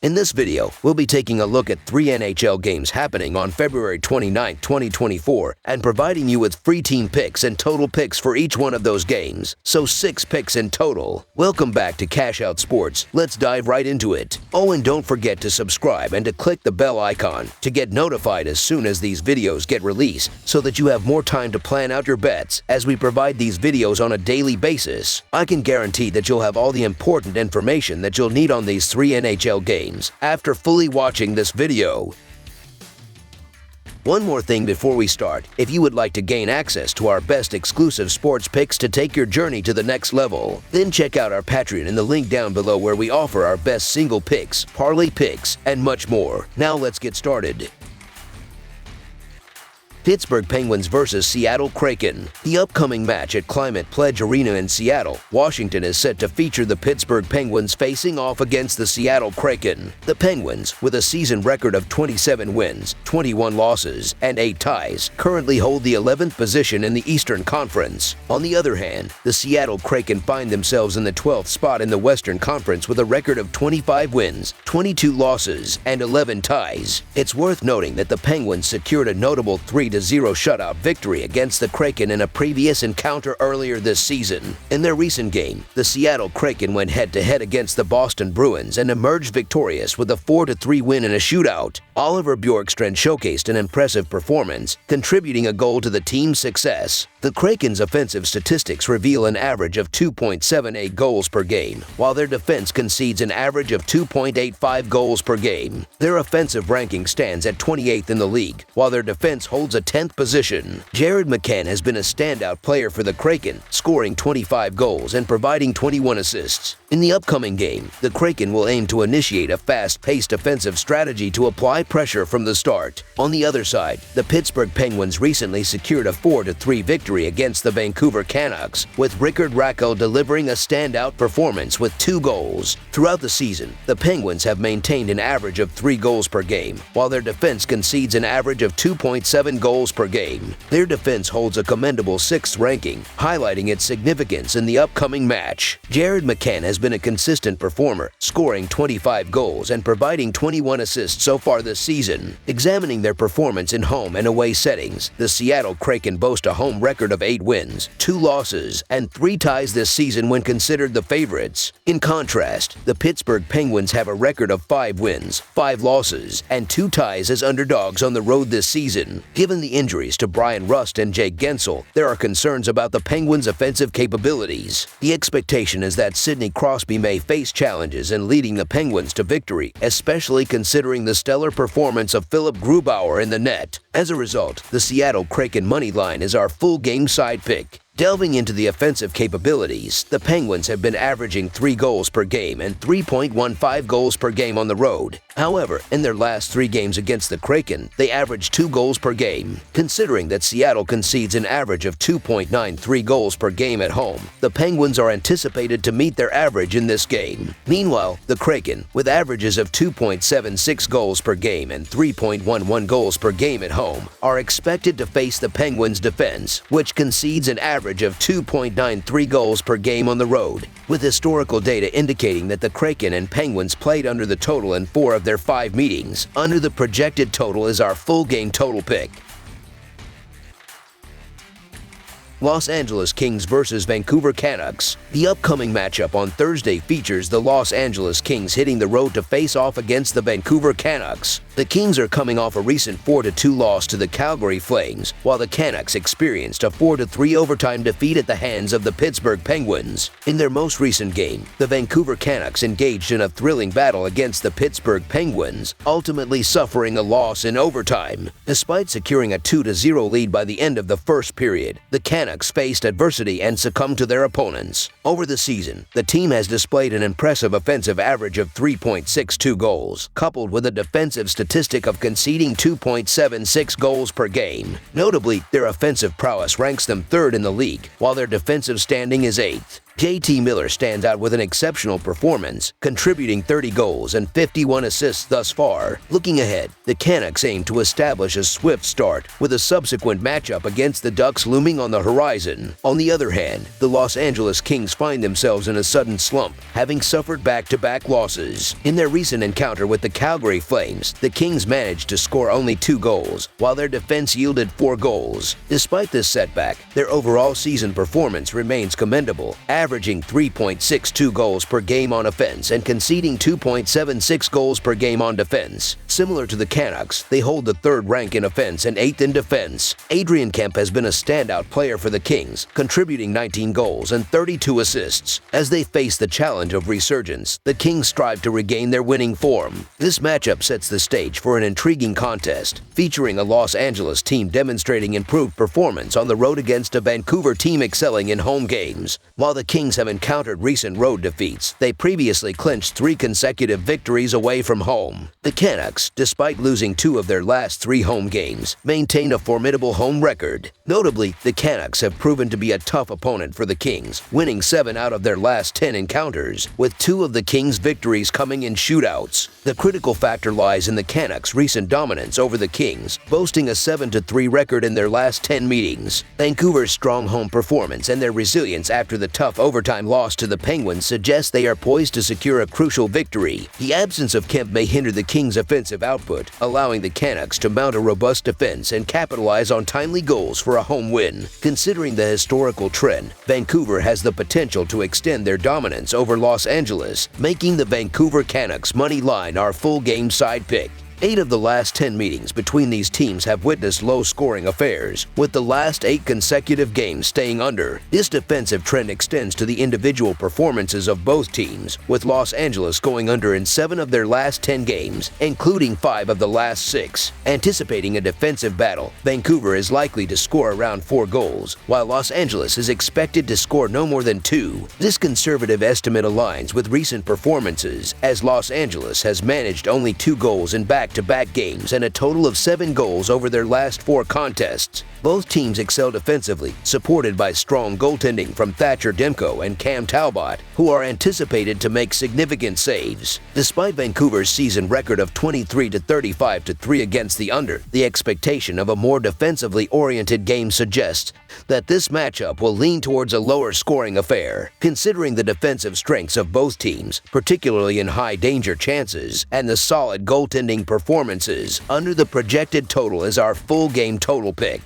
In this video, we'll be taking a look at 3 NHL games happening on February 29, 2024, and providing you with free team picks and total picks for each one of those games, so 6 picks in total. Welcome back to Cash Out Sports. Let's dive right into it. Oh, and don't forget to subscribe and to click the bell icon to get notified as soon as these videos get released, so that you have more time to plan out your bets as we provide these videos on a daily basis. I can guarantee that you'll have all the important information that you'll need on these 3 NHL games after fully watching this video. One more thing before we start, if you would like to gain access to our best exclusive sports picks to take your journey to the next level, then check out our Patreon in the link down below where we offer our best single picks, parlay picks, and much more. Now let's get started. Pittsburgh Penguins vs. Seattle Kraken. The upcoming match at Climate Pledge Arena in Seattle, Washington is set to feature the Pittsburgh Penguins facing off against the Seattle Kraken. The Penguins, with a season record of 27 wins, 21 losses, and 8 ties, currently hold the 11th position in the Eastern Conference. On the other hand, the Seattle Kraken find themselves in the 12th spot in the Western Conference with a record of 25 wins, 22 losses, and 11 ties. It's worth noting that the Penguins secured a notable 3-0 shutout victory against the Kraken in a previous encounter earlier this season. In their recent game, the Seattle Kraken went head-to-head against the Boston Bruins and emerged victorious with a 4-3 win in a shootout. Oliver Bjorkstrand showcased an impressive performance, contributing a goal to the team's success. The Kraken's offensive statistics reveal an average of 2.78 goals per game, while their defense concedes an average of 2.85 goals per game. Their offensive ranking stands at 28th in the league, while their defense holds a 10th position. Jared McCann has been a standout player for the Kraken, scoring 25 goals and providing 21 assists. In the upcoming game, the Kraken will aim to initiate a fast-paced offensive strategy to apply pressure from the start. On the other side, the Pittsburgh Penguins recently secured a 4-3 victory against the Vancouver Canucks, with Rickard Rakell delivering a standout performance with 2 goals. Throughout the season, the Penguins have maintained an average of 3 goals per game, while their defense concedes an average of 2.7 goals per game. Their defense holds a commendable 6th ranking, highlighting its significance in the upcoming match. Jared McCann has been a consistent performer, scoring 25 goals and providing 21 assists so far this season. Examining their performance in home and away settings, the Seattle Kraken boast a home record of 8 wins, 2 losses, and 3 ties this season when considered the favorites. In contrast, the Pittsburgh Penguins have a record of 5 wins, 5 losses, and 2 ties as underdogs on the road this season. Given the injuries to Brian Rust and Jake Gensel, there are concerns about the Penguins' offensive capabilities. The expectation is that Sidney Crosby may face challenges in leading the Penguins to victory, especially considering the stellar performance of Philip Grubauer in the net. As a result, the Seattle Kraken money line is our full game side pick. Delving into the offensive capabilities, the Penguins have been averaging 3 goals per game and 3.15 goals per game on the road. However, in their last 3 games against the Kraken, they averaged 2 goals per game. Considering that Seattle concedes an average of 2.93 goals per game at home, the Penguins are anticipated to meet their average in this game. Meanwhile, the Kraken, with averages of 2.76 goals per game and 3.11 goals per game at home, are expected to face the Penguins' defense, which concedes an average of 2.93 goals per game on the road, with historical data indicating that the Kraken and Penguins played under the total in 4 of their 5 meetings. Under the projected total is our full game total pick. Los Angeles Kings vs. Vancouver Canucks. The upcoming matchup on Thursday features the Los Angeles Kings hitting the road to face off against the Vancouver Canucks. The Kings are coming off a recent 4-2 loss to the Calgary Flames, while the Canucks experienced a 4-3 overtime defeat at the hands of the Pittsburgh Penguins. In their most recent game, the Vancouver Canucks engaged in a thrilling battle against the Pittsburgh Penguins, ultimately suffering a loss in overtime. Despite securing a 2-0 lead by the end of the first period, the Canucks faced adversity and succumbed to their opponents. Over the season, the team has displayed an impressive offensive average of 3.62 goals, coupled with a defensive statistic of conceding 2.76 goals per game. Notably, their offensive prowess ranks them 3rd in the league, while their defensive standing is 8th. JT Miller stands out with an exceptional performance, contributing 30 goals and 51 assists thus far. Looking ahead, the Canucks aim to establish a swift start, with a subsequent matchup against the Ducks looming on the horizon. On the other hand, the Los Angeles Kings find themselves in a sudden slump, having suffered back-to-back losses. In their recent encounter with the Calgary Flames, the Kings managed to score only 2 goals, while their defense yielded 4 goals. Despite this setback, their overall season performance remains commendable, averaging 3.62 goals per game on offense and conceding 2.76 goals per game on defense. Similar to the Canucks, they hold the 3rd rank in offense and 8th in defense. Adrian Kemp has been a standout player for the Kings, contributing 19 goals and 32 assists. As they face the challenge of resurgence, the Kings strive to regain their winning form. This matchup sets the stage for an intriguing contest, featuring a Los Angeles team demonstrating improved performance on the road against a Vancouver team excelling in home games. While the Kings have encountered recent road defeats, they previously clinched 3 consecutive victories away from home. The Canucks, despite losing 2 of their last 3 home games, maintain a formidable home record. Notably, the Canucks have proven to be a tough opponent for the Kings, winning 7 out of their last 10 encounters, with 2 of the Kings' victories coming in shootouts. The critical factor lies in the Canucks' recent dominance over the Kings, boasting a 7-3 record in their last 10 meetings. Vancouver's strong home performance and their resilience after the tough overtime loss to the Penguins suggest they are poised to secure a crucial victory. The absence of Kemp may hinder the Kings' offensive output, allowing the Canucks to mount a robust defense and capitalize on timely goals for a home win. Considering the historical trend, Vancouver has the potential to extend their dominance over Los Angeles, making the Vancouver Canucks money line our full game side pick. 8 of the last 10 meetings between these teams have witnessed low-scoring affairs, with the last 8 consecutive games staying under. This defensive trend extends to the individual performances of both teams, with Los Angeles going under in 7 of their last 10 games, including 5 of the last 6. Anticipating a defensive battle, Vancouver is likely to score around 4 goals, while Los Angeles is expected to score no more than 2. This conservative estimate aligns with recent performances, as Los Angeles has managed only 2 goals in back-to-back games and a total of 7 goals over their last 4 contests. Both teams excel defensively, supported by strong goaltending from Thatcher Demko and Cam Talbot, who are anticipated to make significant saves. Despite Vancouver's season record of 23-35-3 against the under, the expectation of a more defensively oriented game suggests that this matchup will lean towards a lower-scoring affair. Considering the defensive strengths of both teams, particularly in high-danger chances, and the solid goaltending performances, under the projected total is our full-game total pick.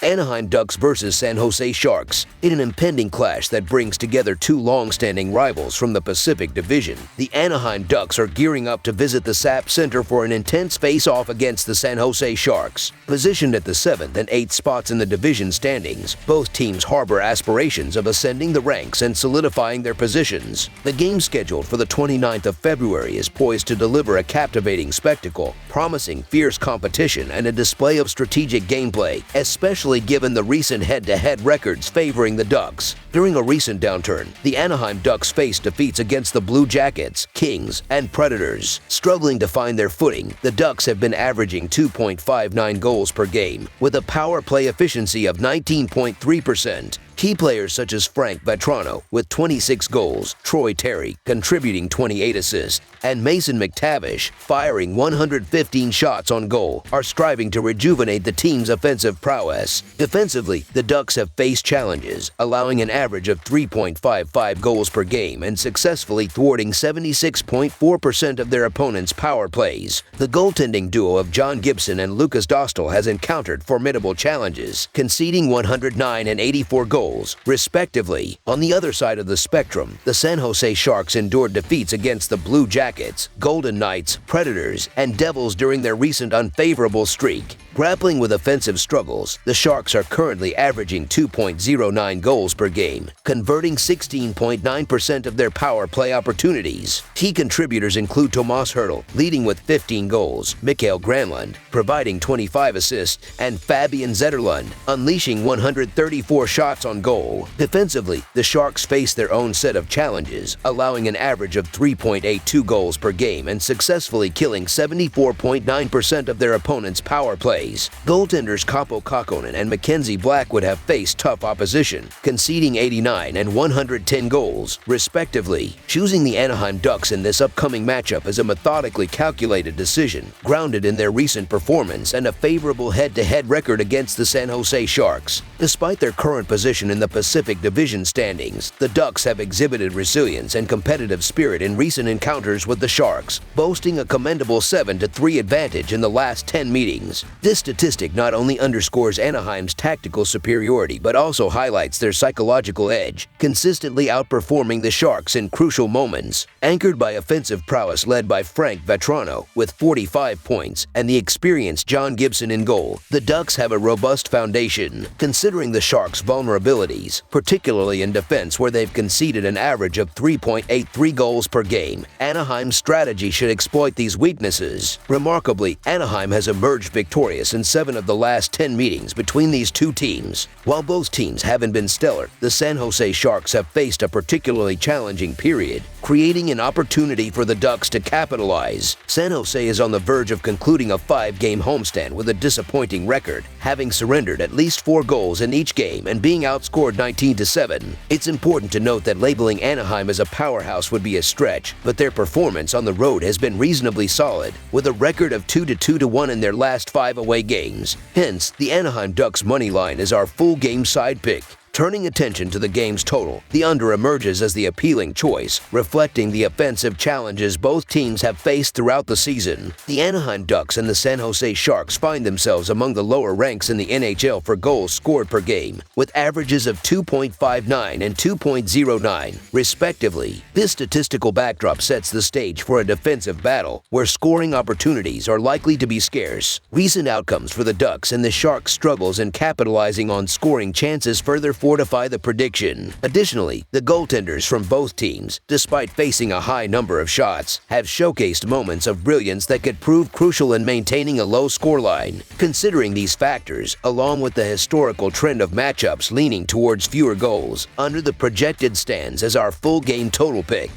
Anaheim Ducks vs. San Jose Sharks. In an impending clash that brings together 2 long-standing rivals from the Pacific Division, the Anaheim Ducks are gearing up to visit the SAP Center for an intense face-off against the San Jose Sharks. Positioned at the 7th and 8th spots in the division standings, both teams harbor aspirations of ascending the ranks and solidifying their positions. The game scheduled for the 29th of February is poised to deliver a captivating spectacle, promising fierce competition and a display of strategic gameplay, especially given the recent head-to-head records favoring the Ducks. During a recent downturn, the Anaheim Ducks faced defeats against the Blue Jackets, Kings, and Predators. Struggling to find their footing, the Ducks have been averaging 2.59 goals per game, with a power play efficiency of 19.3%. Key players such as Frank Vatrano with 26 goals, Troy Terry contributing 28 assists, and Mason McTavish firing 115 shots on goal are striving to rejuvenate the team's offensive prowess. Defensively, the Ducks have faced challenges, allowing an average of 3.55 goals per game and successfully thwarting 76.4% of their opponents' power plays. The goaltending duo of John Gibson and Lucas Dostal has encountered formidable challenges, conceding 109 and 84 goals, respectively. On the other side of the spectrum, the San Jose Sharks endured defeats against the Blue Jackets, Golden Knights, Predators, and Devils during their recent unfavorable streak. Grappling with offensive struggles, the Sharks are currently averaging 2.09 goals per game, converting 16.9% of their power play opportunities. Key contributors include Tomas Hertl, leading with 15 goals, Mikael Granlund, providing 25 assists, and Fabian Zetterlund, unleashing 134 shots on goal. Defensively, the Sharks face their own set of challenges, allowing an average of 3.82 goals per game and successfully killing 74.9% of their opponents' power plays. ways. Goaltenders Kaapo Kakkonen and Mackenzie Blackwood have faced tough opposition, conceding 89 and 110 goals, respectively. Choosing the Anaheim Ducks in this upcoming matchup is a methodically calculated decision, grounded in their recent performance and a favorable head-to-head record against the San Jose Sharks. Despite their current position in the Pacific Division standings, the Ducks have exhibited resilience and competitive spirit in recent encounters with the Sharks, boasting a commendable 7-3 advantage in the last 10 meetings. This statistic not only underscores Anaheim's tactical superiority but also highlights their psychological edge, consistently outperforming the Sharks in crucial moments. Anchored by offensive prowess led by Frank Vatrano with 45 points and the experienced John Gibson in goal, the Ducks have a robust foundation. Considering the Sharks' vulnerabilities, particularly in defense where they've conceded an average of 3.83 goals per game, Anaheim's strategy should exploit these weaknesses. Remarkably, Anaheim has emerged victorious in 7 of the last 10 meetings between these two teams. While both teams haven't been stellar, the San Jose Sharks have faced a particularly challenging period, creating an opportunity for the Ducks to capitalize. San Jose is on the verge of concluding a 5-game homestand with a disappointing record, having surrendered at least 4 goals in each game and being outscored 19-7. It's important to note that labeling Anaheim as a powerhouse would be a stretch, but their performance on the road has been reasonably solid, with a record of 2-2-1 in their last 5 away games. Hence, the Anaheim Ducks money line is our full game side pick. Turning attention to the game's total, the under emerges as the appealing choice, reflecting the offensive challenges both teams have faced throughout the season. The Anaheim Ducks and the San Jose Sharks find themselves among the lower ranks in the NHL for goals scored per game, with averages of 2.59 and 2.09, respectively. This statistical backdrop sets the stage for a defensive battle, where scoring opportunities are likely to be scarce. Recent outcomes for the Ducks and the Sharks' struggles in capitalizing on scoring chances further fortify the prediction. Additionally, the goaltenders from both teams, despite facing a high number of shots, have showcased moments of brilliance that could prove crucial in maintaining a low scoreline. Considering these factors, along with the historical trend of matchups leaning towards fewer goals, under the projected stands as our full game total pick.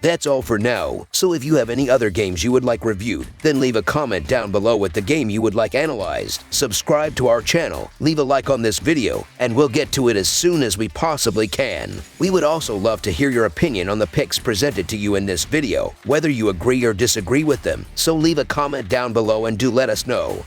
That's all for now, so if you have any other games you would like reviewed, then leave a comment down below with the game you would like analyzed. Subscribe to our channel, leave a like on this video, and we'll get to it as soon as we possibly can. We would also love to hear your opinion on the picks presented to you in this video, whether you agree or disagree with them, so leave a comment down below and do let us know.